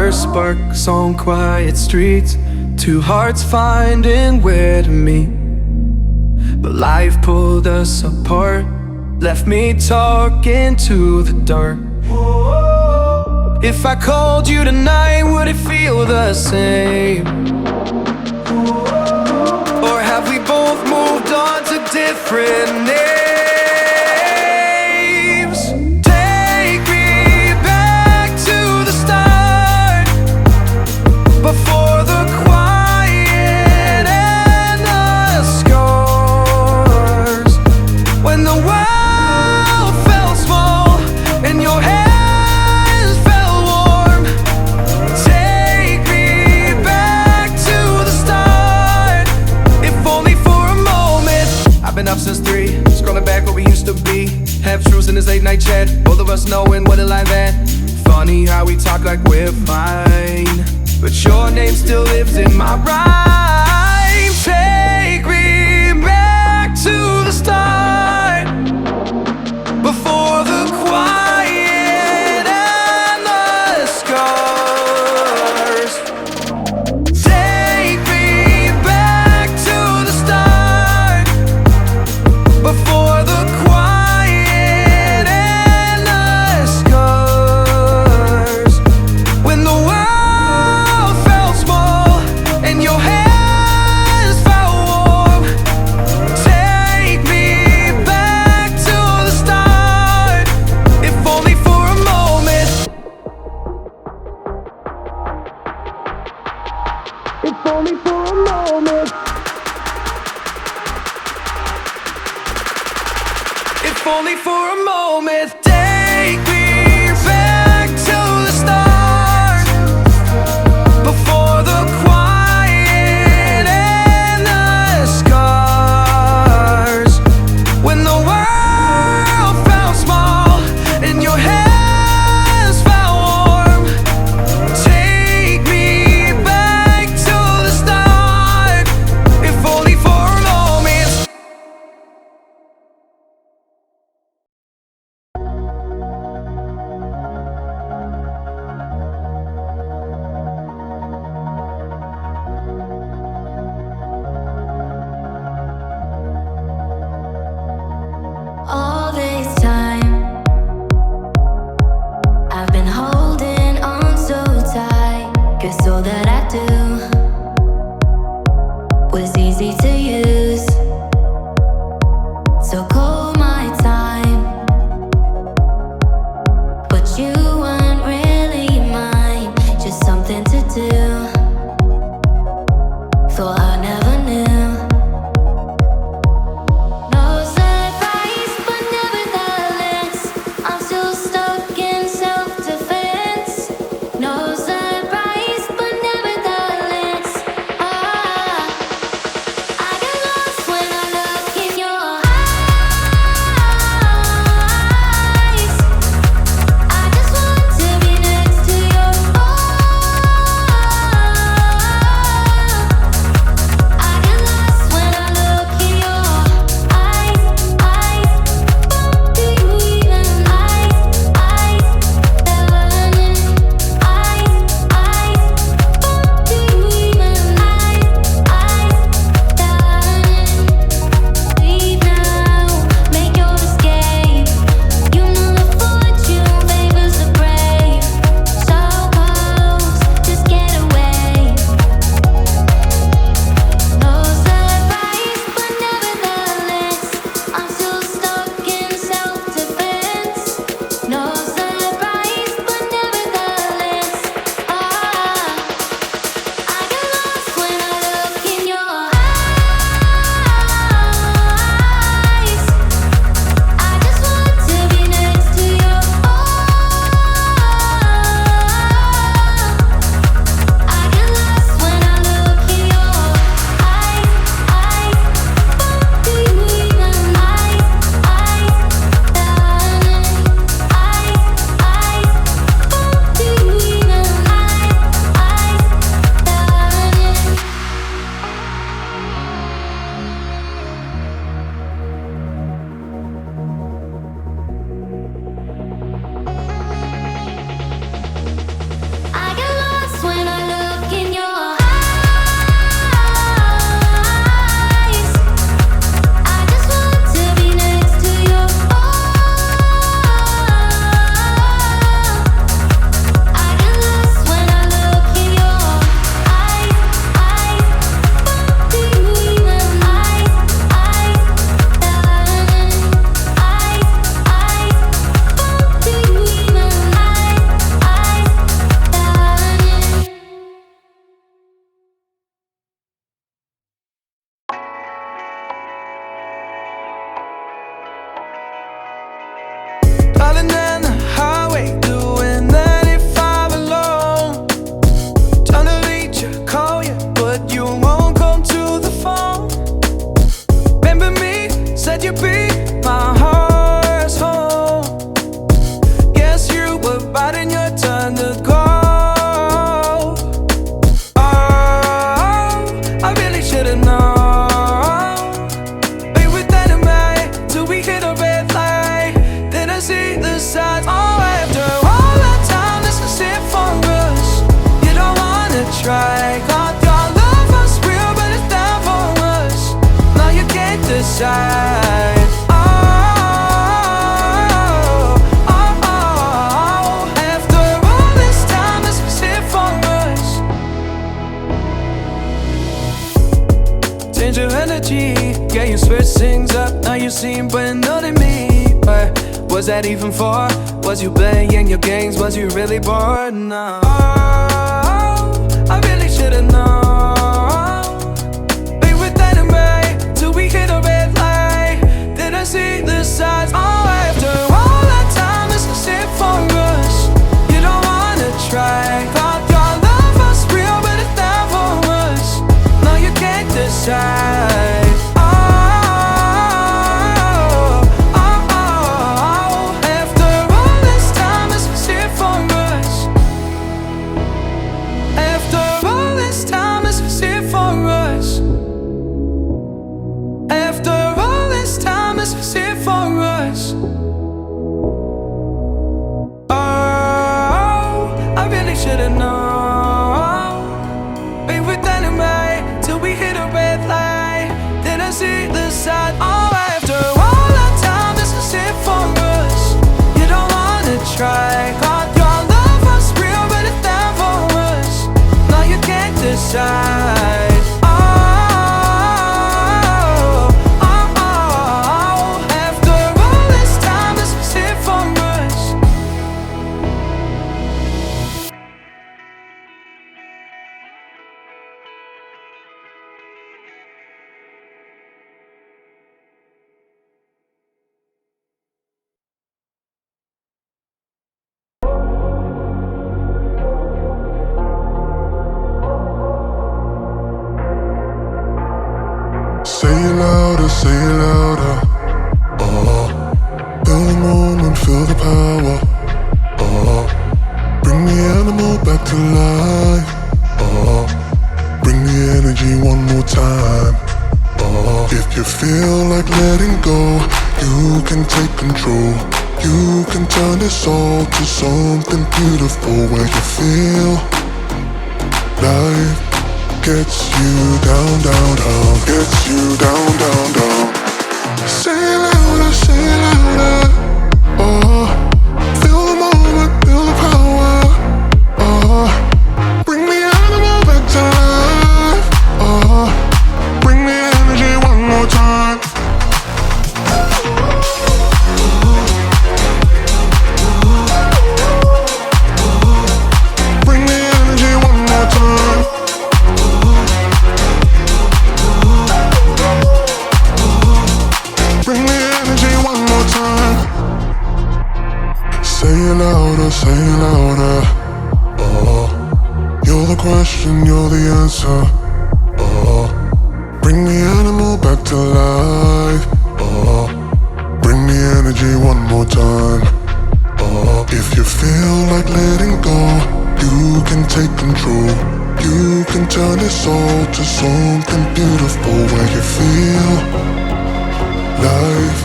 first sparks on quiet streets, two hearts finding where to meet. But life pulled us apart, left me talking to the dark. If I called you tonight, would it feel the same? Or have we both moved on to different names? Take me back to the start, before the quiet and the scars. When the world felt small and your hands felt warm. Take me back to the start, if only for a moment. I've been up since 3, scrolling back where we used to be. Half truths in this late night chat, both of us knowing what a life at. Funny how we talk like we're fine, but your name still lives in my rhyme. Take me back to the start, before the quiet and the scars. Take me back to the start, before the quiet and the scars. When the world felt small and your hands felt warm. Take me back to the start, if only for a moment. If only for a moment. If only for a moment. Take me back to the start, before the quiet and the scars. When the world felt small and your hands felt warm. Take me back to the start, if only for a moment. All this time, I've been holding on so tight, 'cause all that I do was easy to use. So call my time, but you weren't really mine, just something to do. Thought I never knew. No surprise, but nevertheless, I'm still stuck in self-defense. No surprise, but was that even for? Was you playing your games? Was you really bored? No. I really should've known. Be with anyway till we hit a red light. Didn't see the signs. Oh, after all that time, this is it for us. You don't wanna try. Thought your love was real, but it never was. No, you can't decide. Should've known. Be with anyway till we hit a red light. Didn't see the side. Oh, after all that time, this is it for us. You don't wanna try. Thought your love was real, but it never was. No, you can't decide. Say it louder. Feel the moment, feel the power. Bring the animal back to life. Bring the energy one more time. If you feel like letting go, you can take control. You can turn this all to something beautiful, where you feel life gets you down, down, down. Gets you down, down, down. Say it louder, say it louder. Feel the moment, feel the power. Bring the animal back to life. Bring the energy one more time. Bring the energy one more time. Bring the energy one more time. Say it louder, say it louder. You're the question, you're the answer. Bring the animal back to life. Bring the energy one more time. If you feel like letting go, you can take control. You can turn this all to something beautiful, where you feel life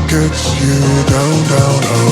gets you down, down, down.